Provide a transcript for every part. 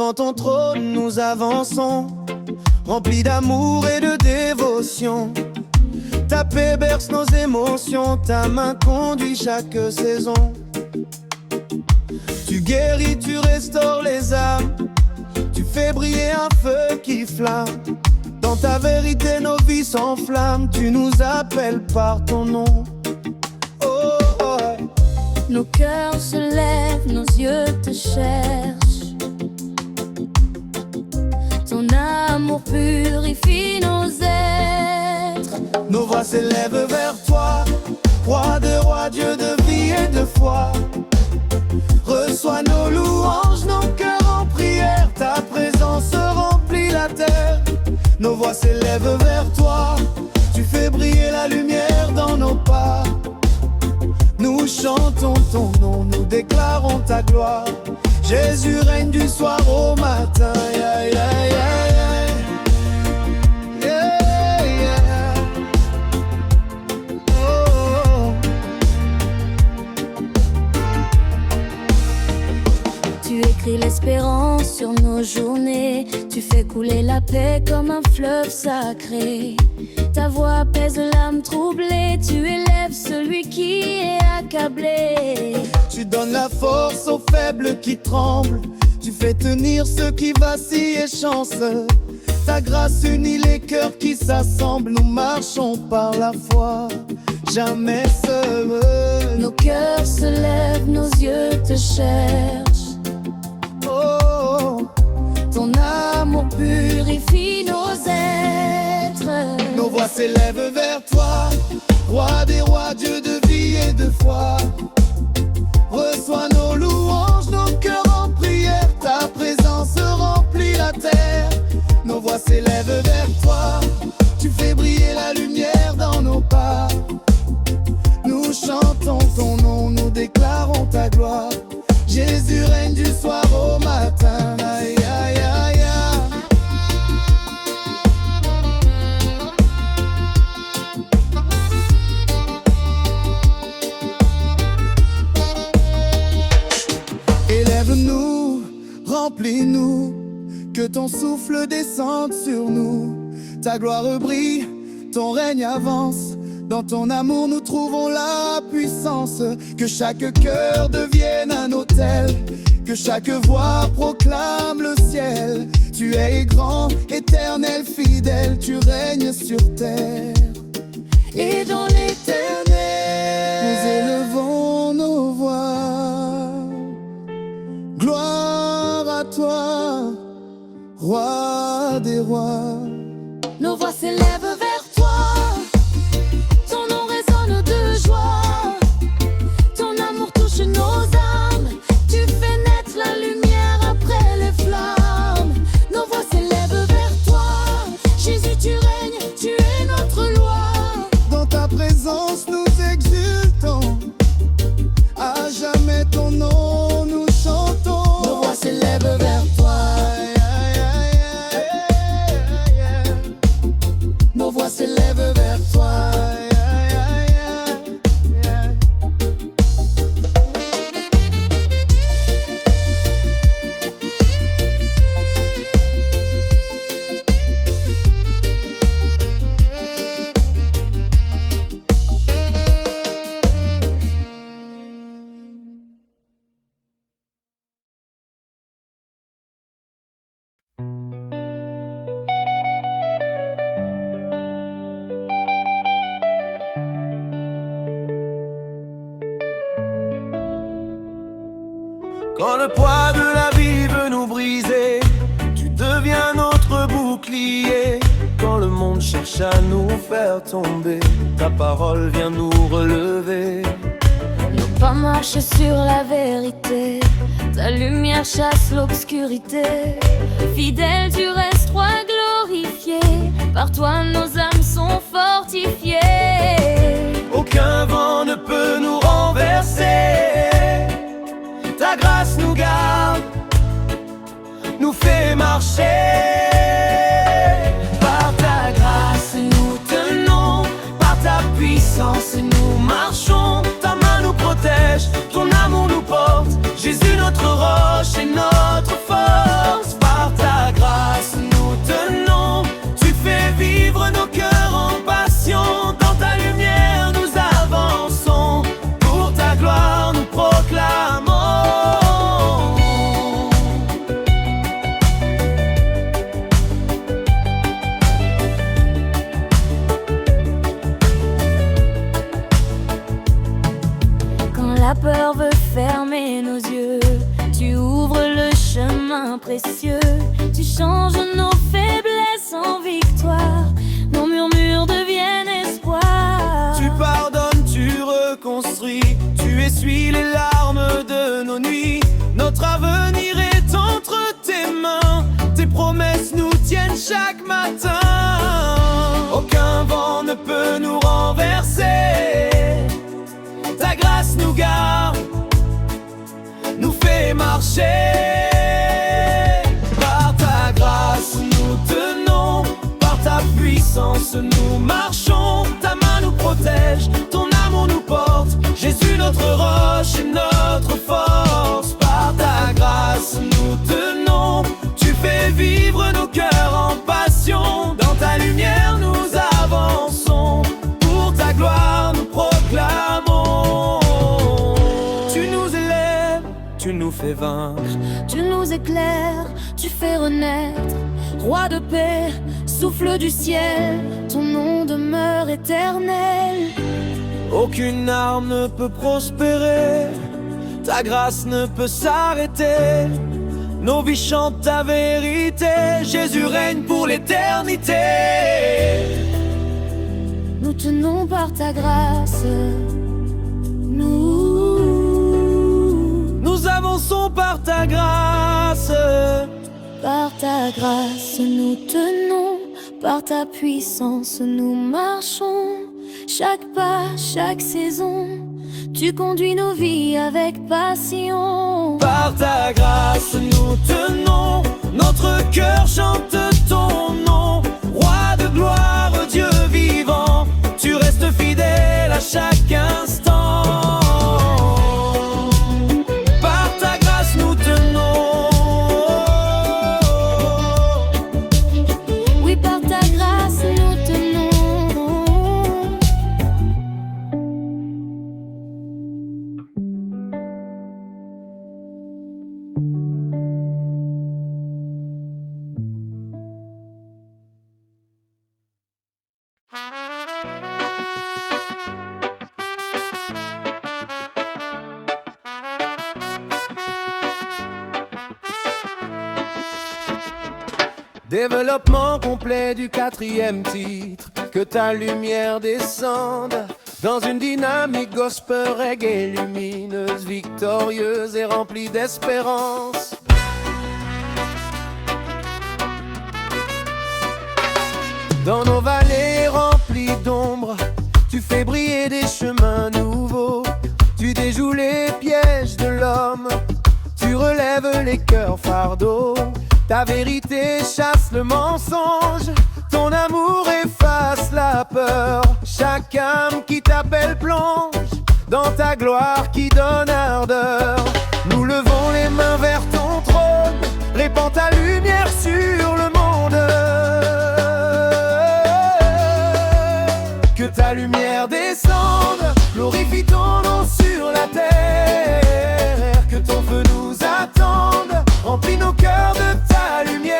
Devant ton trône nous avançons, remplis d'amour et de dévotion. Ta paix berce nos émotions, ta main conduit chaque saison. Tu guéris, tu restaures les âmes, tu fais briller un feu qui flamme. Dans ta vérité nos vies s'enflamment, tu nous appelles par ton nom. Oh, oh. Nos cœurs se lèvent, nos yeux te cherchent. Ton amour purifie nos êtres. Nos voix s'élèvent vers toi, roi de rois, Dieu de vie et de foi. Reçois nos louanges, nos cœurs en prière. Ta présence remplit la terre. Nos voix s'élèvent vers toi, tu fais briller la lumière dans nos pas. Nous chantons ton nom, nous déclarons ta gloire. Jésus règne du soir au matin. Yeah, yeah, yeah, yeah. Yeah, yeah. Oh. Tu écris l'espérance sur nos journées. Tu fais couler la paix comme un fleuve sacré. Ta voix apaise l'âme troublée. Tu élèves celui qui est accablé. Tu donnes la force aux faibles qui tremblent. Tu fais tenir ceux qui vacillent et chancent. Ta grâce unit les cœurs qui s'assemblent. Nous marchons par la foi, jamais seuls. Nos cœurs se lèvent, nos yeux te cherchent. Oh, ton amour purifie nos êtres. Nos voix s'élèvent vers toi, roi des rois, Dieu de vie et de foi. Reçois nos louanges, nos cœurs en prière. Ta présence remplit la terre. Nos voix s'élèvent vers toi, tu fais briller la lumière dans nos pas. Nous chantons ton nom, nous déclarons ta gloire. Jésus règne du soir au matin. Aïe, aïe, aïe, aïe. Élève-nous, remplis-nous, que ton souffle descende sur nous. Ta gloire brille, ton règne avance. Dans ton amour nous trouvons la puissance. Que chaque cœur devienne un autel, que chaque voix proclame le ciel. Tu es grand, éternel, fidèle, tu règnes sur terre. Et dans l'éternel, nous élevons nos voix. Gloire à toi, roi des rois. Nos voix s'élèvent vers toi. Ton nom résonne de joie. Ton amour touche nos âmes. Tu fais naître la lumière après les flammes. Nos voix s'élèvent vers toi. Jésus, tu règnes, tu es notre loi. Dans ta présence nous exultons. À jamais ton nom nous chantons. Nos voix s'élèvent vers toi. Nos voix s'élèvent vers toi. Quand le poids de la vie veut nous briser, tu deviens notre bouclier. Quand le monde cherche à nous faire tomber, ta parole vient nous relever. Nos pas marchent sur la vérité, ta lumière chasse l'obscurité. Fidèle, tu restes roi glorifié, par toi nos âmes sont fortifiées. Aucun vent ne peut nous renverser. Ta grâce nous garde, nous fait marcher. Par ta grâce nous tenons, par ta puissance nous marchons. Ta main nous protège, ton amour nous porte. Jésus notre roche et notre force. tu changes nos faiblesses en victoire, nos murmures deviennent espoir. Tu pardonnes, tu reconstruis, tu essuies les larmes de nos nuits. Notre avenir est entre tes mains, tes promesses nous tiennent chaque matin. Aucun vent ne peut nous renverser, ta grâce nous garde, nous fait marcher. Par ta grâce nous tenons, par ta puissance nous marchons. Ta main nous protège, ton amour nous porte, Jésus notre roche et notre force. Par ta grâce nous tenons, tu fais vivre nos cœurs en passion. Dans ta lumière nous avançons, pour ta gloire nous proclamons. Tu nous élèves, tu nous fais vaincre, Tu nous éclaires, tu fais renaître. Roi de paix, souffle du ciel, ton nom demeure éternel. aucune arme ne peut prospérer, ta grâce ne peut s'arrêter. Nos vies chantent ta vérité, Jésus règne pour l'éternité. Nous tenons par ta grâce, Nous avançons par ta grâce. par ta grâce nous tenons, par ta puissance nous marchons. Chaque pas, chaque saison, tu conduis nos vies avec passion. Par ta grâce nous tenons, notre cœur chante ton nom. Roi de gloire, Dieu vivant, tu restes fidèle à chaque instant. Par ta grâce nous tenons, Oui, par ta grâce nous tenons. Développement complet du 4e titre, que ta lumière descende dans une dynamique gospel reggae lumineuse, victorieuse et remplie d'espérance. Dans nos vallées remplies d'ombre, tu fais briller des chemins nouveaux. Tu déjoues les pièges de l'homme, tu relèves les cœurs fardeaux. Ta vérité chasse le mensonge, ton amour efface la peur. Chaque âme qui t'appelle plonge dans ta gloire qui donne ardeur. Nous levons les mains vers ton trône, répands ta lumière sur le monde. Que ta lumière descende, glorifie ton nom sur la terre. Que ton feu nous attende, remplis nos cœurs de ta lumière.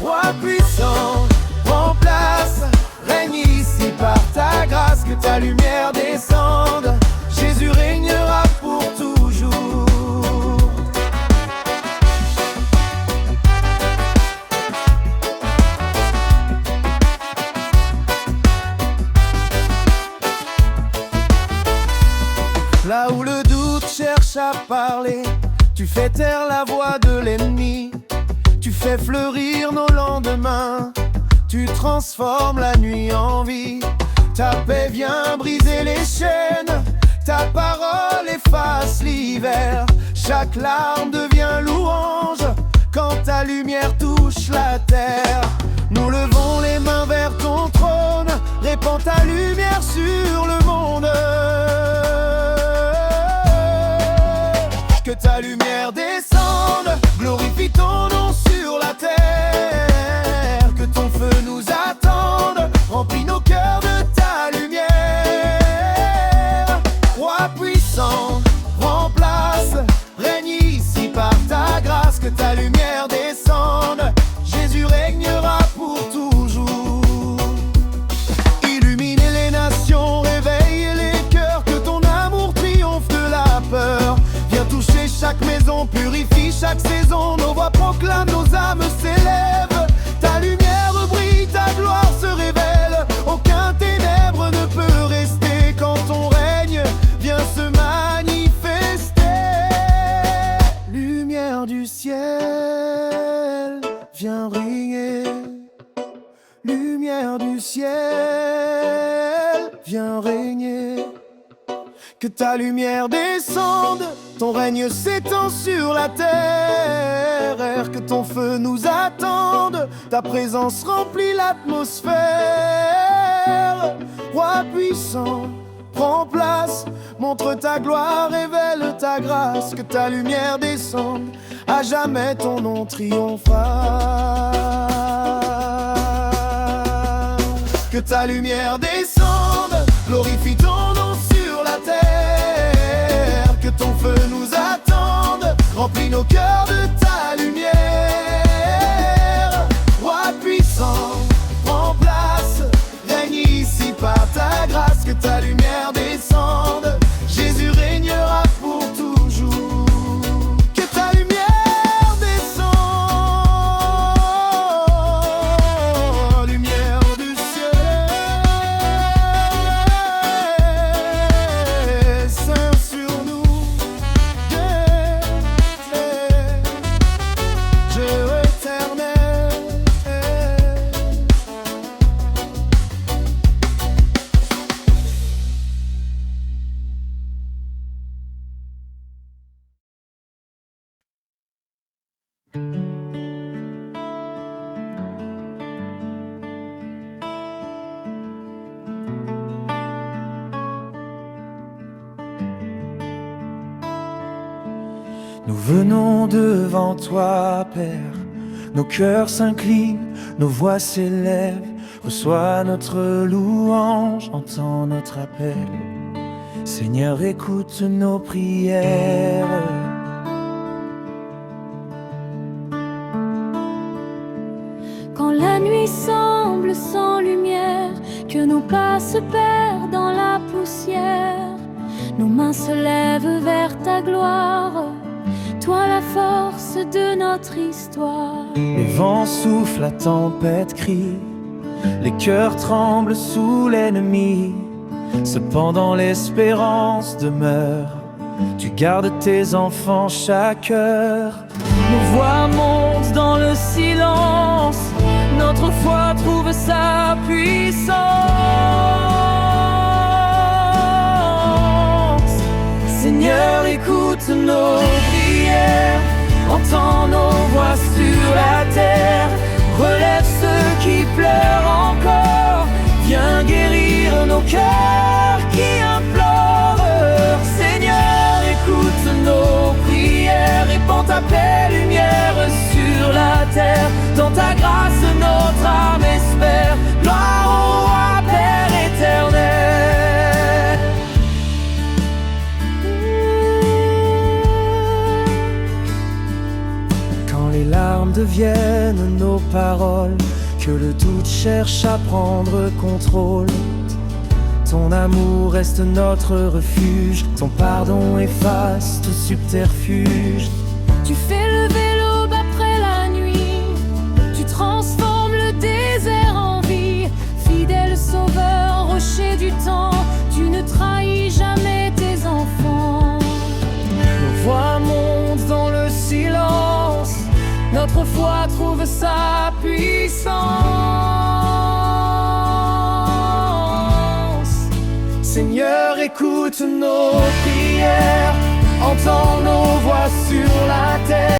Roi puissant, prends place, règne ici par ta grâce. Que ta lumière descende, Jésus régnera pour toujours. Là où le doute cherche à parler, tu fais taire la voix de l'ennemi. Tu fais fleurir nos lendemains, tu transformes la nuit en vie. Ta paix vient briser les chaînes, ta parole efface l'hiver. Chaque larme devient louange quand ta lumière touche la terre. Nous levons les mains vers ton trône, répands ta lumière sur le monde. Que ta lumière descende, glorifie ton nom sur la terre. Que ton feu nous attende, remplis nos cœurs de ta lumière. Roi puissant, prends place, règne ici par ta grâce. Que ta lumière descende, Jésus régnera pour toujours. Illuminer les nations, réveiller les cœurs. Que ton amour triomphe de la peur. Viens toucher chaque maison, purifie chaque saison. viens régner. Lumière du ciel, viens régner. Que ta lumière descende, ton règne s'étend sur la terre. Que ton feu nous attende, ta présence remplit l'atmosphère. Roi puissant, prends place, montre ta gloire, révèle ta grâce. Que ta lumière descende, à jamais ton nom triomphal. Que ta lumière descende, glorifie ton nom sur la terre. Que ton feu nous attende, remplis nos cœurs de ta lumière. Roi puissant, prends place, règne ici par ta grâce. Que ta lumière descende, Jésus régnera pour toujours. Que ta lumière descende, lumière du ciel, saint sur nous, Dieu éternel. Nous venons devant toi, Père, nos cœurs s'inclinent, nos voix s'élèvent. Reçois notre louange, entends notre appel. Seigneur, écoute nos prières. Quand la nuit semble sans lumière, que nos pas se perdent dans la poussière, nos mains se lèvent vers ta gloire, toi la force de notre histoire. Les vents soufflent, la tempête crie, les cœurs tremblent sous l'ennemi. Cependant l'espérance demeure, tu gardes tes enfants chaque heure. Nos voix montent dans le silence, notre foi trouve sa puissance. Seigneur, écoute nos prières, entends nos voix sur la terre. Relève ceux qui pleurent encore, viens guérir nos cœurs qui implorent. Seigneur, écoute nos prières, répands ta paix, lumière sur la terre. Dans ta grâce, notre âme espère, gloire au roi, Père éternel. Quand les larmes deviennent nos paroles, que le doute cherche à prendre contrôle, ton amour reste notre refuge, ton pardon efface tout subterfuge. Tu fais lever l'aube après la nuit, tu transformes le désert en vie. Fidèle sauveur, rocher du temps, tu ne trahis jamais tes enfants. Nos voix montent dans le silence, notre foi trouve sa puissance. Seigneur, écoute nos prières, entends nos voix sur la terre.